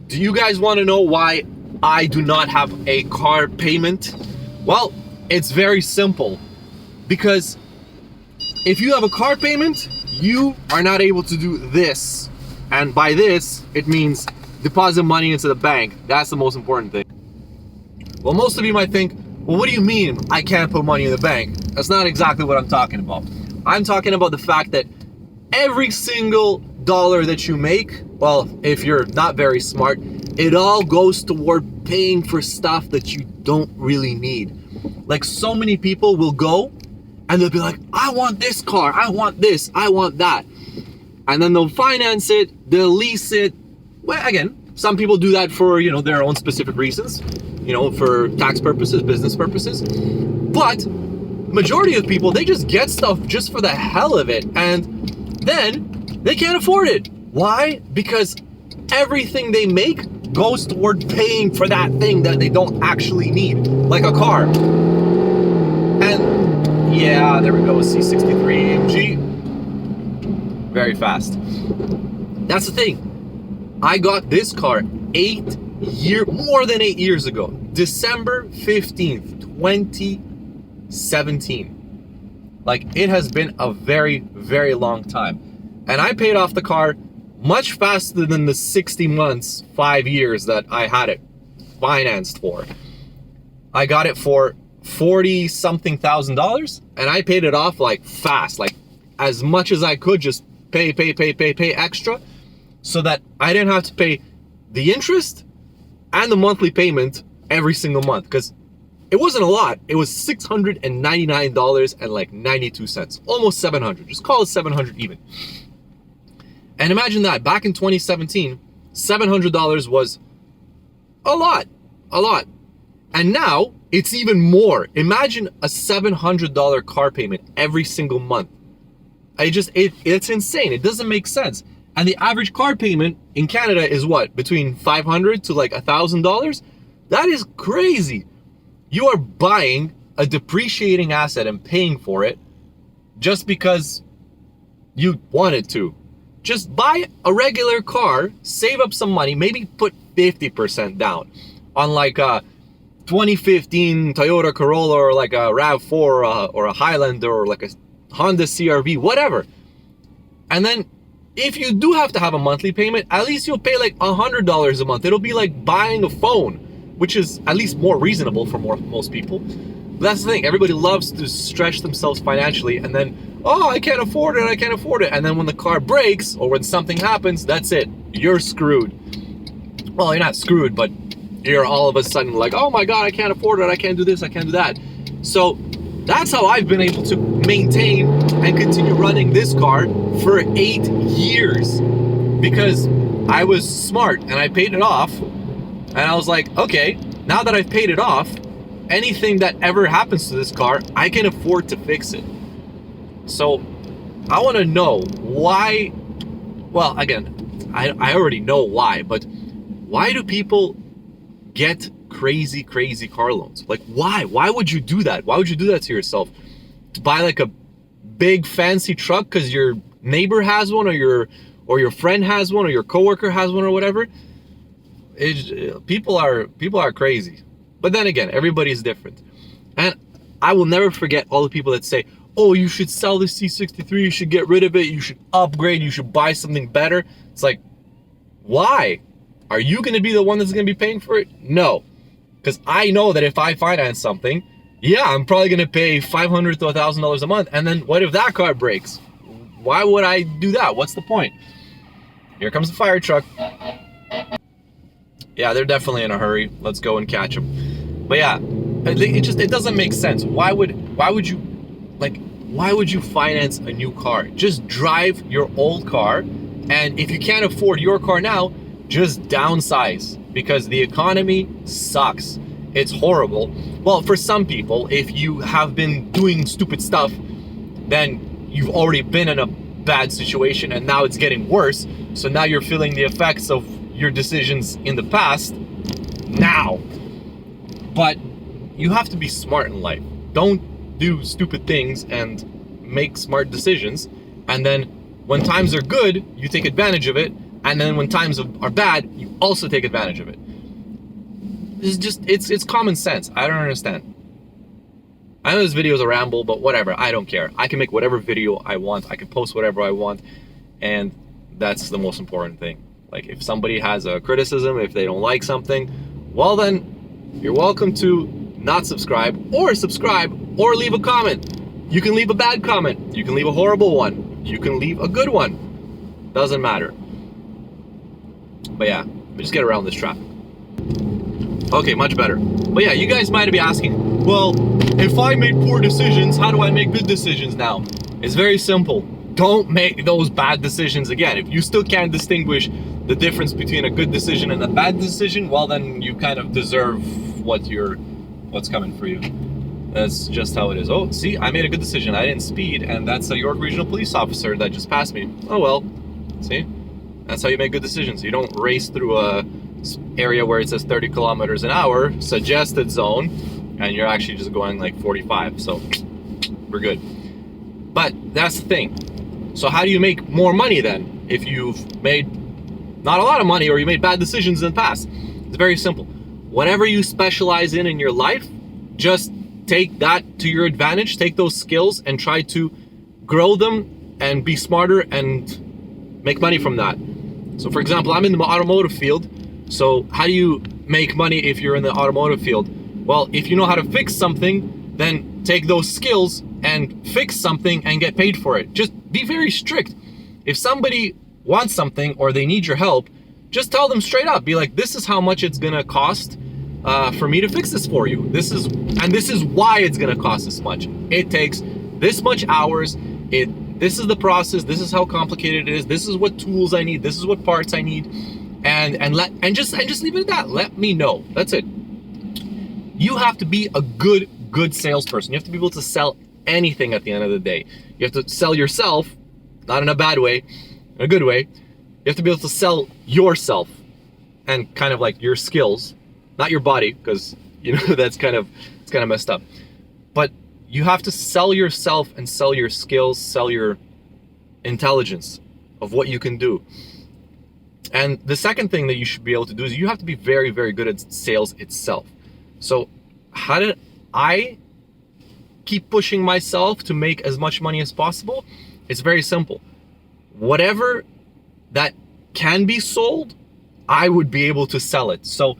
Do you guys want to know why I do not have a car payment? Well, it's very simple. Because if you have a car payment, you are not able to do this. And by this, it means deposit money into the bank. That's the most important thing. Well, most of you might think, well, what do you mean I can't put money in the bank? That's not exactly what I'm talking about. I'm talking about the fact that every single dollar that you make, well, if you're not very smart, it all goes toward paying for stuff that you don't really need. Like, so many people will go and they'll be like, I want this car, I want this, I want that. And then they'll finance it, they'll lease it. Well, again, some people do that for, their own specific reasons, for tax purposes, business purposes. But majority of people, they just get stuff just for the hell of it. And then they can't afford it. Why? Because everything they make goes toward paying for that thing that they don't actually need, like a car. And yeah, there we go, C63 AMG. Very fast. That's the thing. I got this car more than 8 years ago. December 15th, 2017. Like, it has been a very, very long time. And I paid off the car much faster than the 60 months, 5 years that I had it financed for. I got it for $40-something thousand, and I paid it off like fast, like as much as I could, just pay extra, so that I didn't have to pay the interest and the monthly payment every single month, because it wasn't a lot. It was $699.92, almost $700. Just call it $700 even. And imagine that, back in 2017, $700 was a lot. And now it's even more. Imagine a $700 car payment every single month. It's insane. It doesn't make sense. And the average car payment in Canada is what? Between $500 to like $1,000? That is crazy. You are buying a depreciating asset and paying for it just because you wanted to. Just buy a regular car, save up some money, maybe put 50% down on like a 2015 Toyota Corolla or like a RAV4 or a Highlander or like a Honda CRV, whatever. And then if you do have to have a monthly payment, at least you'll pay like $100 a month. It'll be like buying a phone, which is at least more reasonable for most people. But that's the thing. Everybody loves to stretch themselves financially, and then, oh, I can't afford it. And then when the car breaks or when something happens, that's it. You're screwed. Well, you're not screwed, but you're all of a sudden like, oh my God, I can't afford it. I can't do this. I can't do that. So that's how I've been able to maintain and continue running this car for 8 years, because I was smart and I paid it off. And I was like, okay, now that I've paid it off, anything that ever happens to this car, I can afford to fix it. So I want to know why. Well, again, I already know why, but why do people get crazy car loans? Like, why would you do that? Why would you do that to yourself? To buy like a big fancy truck because your neighbor has one, or your friend has one, or your coworker has one, or whatever? People are crazy. But then again, everybody's different. And I will never forget all the people that say, oh, you should sell the C63, you should get rid of it, you should upgrade, you should buy something better. It's like, why? Are you going to be the one that's going to be paying for it? No. Because I know that if I finance something, yeah, I'm probably going to pay $500 to $1,000 a month. And then what if that car breaks? Why would I do that? What's the point? Here comes the fire truck. Yeah, they're definitely in a hurry. Let's go and catch them. But yeah, it doesn't make sense. Why would you finance a new car? Just drive your old car, and if you can't afford your car now, just downsize, because the economy sucks. It's horrible. Well, for some people, if you have been doing stupid stuff, then you've already been in a bad situation and now it's getting worse. So now you're feeling the effects of your decisions in the past now. But you have to be smart in life. Don't do stupid things and make smart decisions. And then when times are good, you take advantage of it. And then when times are bad, you also take advantage of it. It's common sense. I don't understand. I know this video is a ramble, but whatever, I don't care. I can make whatever video I want. I can post whatever I want. And that's the most important thing. Like, if somebody has a criticism, if they don't like something, well then, you're welcome to not subscribe, or subscribe, or leave a comment. You can leave a bad comment. You can leave a horrible one. You can leave a good one. Doesn't matter. But yeah, we just get around this traffic. Okay, much better. But yeah, you guys might be asking, well, if I made poor decisions, how do I make good decisions now? It's very simple. Don't make those bad decisions again. If you still can't distinguish the difference between a good decision and a bad decision, well then you kind of deserve what's coming for you. That's just how it is. Oh, see, I made a good decision. I didn't speed, and that's a York Regional Police officer that just passed me. Oh well, see? That's how you make good decisions. You don't race through a area where it says 30 kilometers an hour, suggested zone, and you're actually just going like 45, so we're good. But that's the thing. So how do you make more money then if you've made not a lot of money or you made bad decisions in the past? It's very simple. Whatever you specialize in your life, just take that to your advantage, take those skills and try to grow them and be smarter and make money from that. So for example, I'm in the automotive field. So how do you make money if you're in the automotive field? Well, if you know how to fix something, then take those skills and fix something and get paid for it. Just be very strict. If somebody wants something or they need your help, just tell them straight up. Be like, this is how much it's gonna cost for me to fix this for you. This is why it's gonna cost this much. It takes this much hours. This is the process. This is how complicated it is. This is what tools I need. This is what parts I need. And just leave it at that. Let me know. That's it. You have to be a good salesperson. You have to be able to sell anything at the end of the day. You have to sell yourself, not in a bad way, in a good way. You have to be able to sell yourself and kind of like your skills, not your body, because you know it's kind of messed up. But you have to sell yourself and sell your skills, sell your intelligence of what you can do. And the second thing that you should be able to do is you have to be very, very good at sales itself. So how did I keep pushing myself to make as much money as possible? It's very simple. Whatever that can be sold, I would be able to sell it. So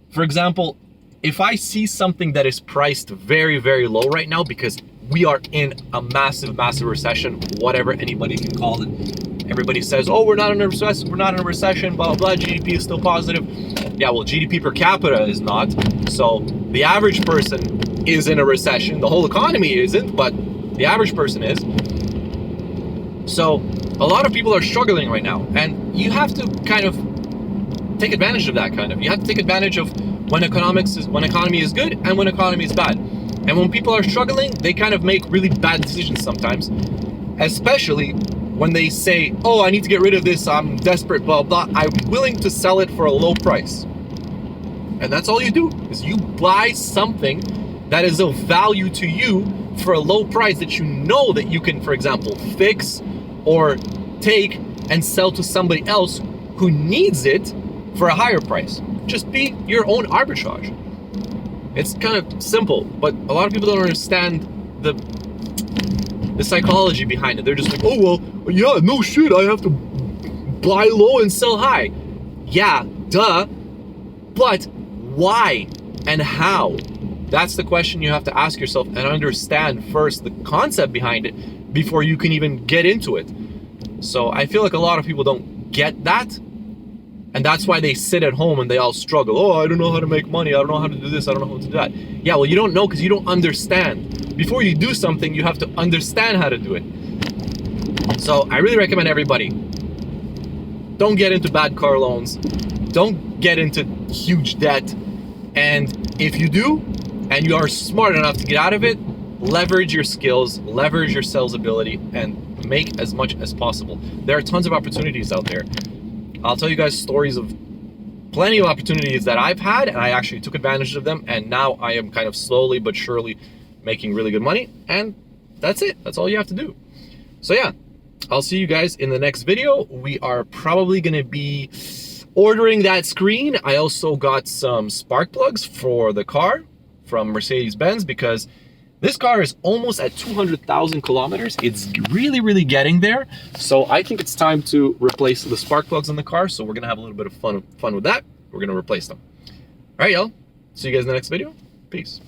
for example, if I see something that is priced very, very low right now, because we are in a massive, massive recession, whatever anybody can call it. Everybody says, oh, we're not in a recession, blah, blah, blah, GDP is still positive. Yeah, well, GDP per capita is not. So the average person is in a recession. The whole economy isn't, but the average person is. So a lot of people are struggling right now, and you have to kind of take advantage of that You have to take advantage of when economy is good and when economy is bad. And when people are struggling, they kind of make really bad decisions sometimes, especially when they say, oh, I need to get rid of this, I'm desperate, blah, blah, I'm willing to sell it for a low price. And that's all you do, is you buy something that is of value to you for a low price that you know that you can, for example, fix or take and sell to somebody else who needs it for a higher price. Just be your own arbitrage. It's kind of simple, but a lot of people don't understand the psychology behind it. They're just like, oh, well, yeah, no shit, I have to buy low and sell high. Yeah, duh, but why and how? That's the question you have to ask yourself and understand first the concept behind it before you can even get into it. So I feel like a lot of people don't get that, and that's why they sit at home and they all struggle. Oh, I don't know how to make money. I don't know how to do this. I don't know how to do that. Yeah, well, you don't know because you don't understand. Before you do something, you have to understand how to do it. So I really recommend everybody, don't get into bad car loans. Don't get into huge debt. And if you do, and you are smart enough to get out of it, leverage your skills, leverage your sales ability, and make as much as possible. There are tons of opportunities out there. I'll tell you guys stories of plenty of opportunities that I've had, and I actually took advantage of them, and now I am kind of slowly but surely making really good money, and that's it. That's all you have to do. So yeah, I'll see you guys in the next video. We are probably gonna be ordering that screen. I also got some spark plugs for the car from Mercedes-Benz because this car is almost at 200,000 kilometers. It's really, really getting there. So I think it's time to replace the spark plugs in the car. So we're gonna have a little bit of fun with that. We're gonna replace them. All right, y'all. See you guys in the next video. Peace.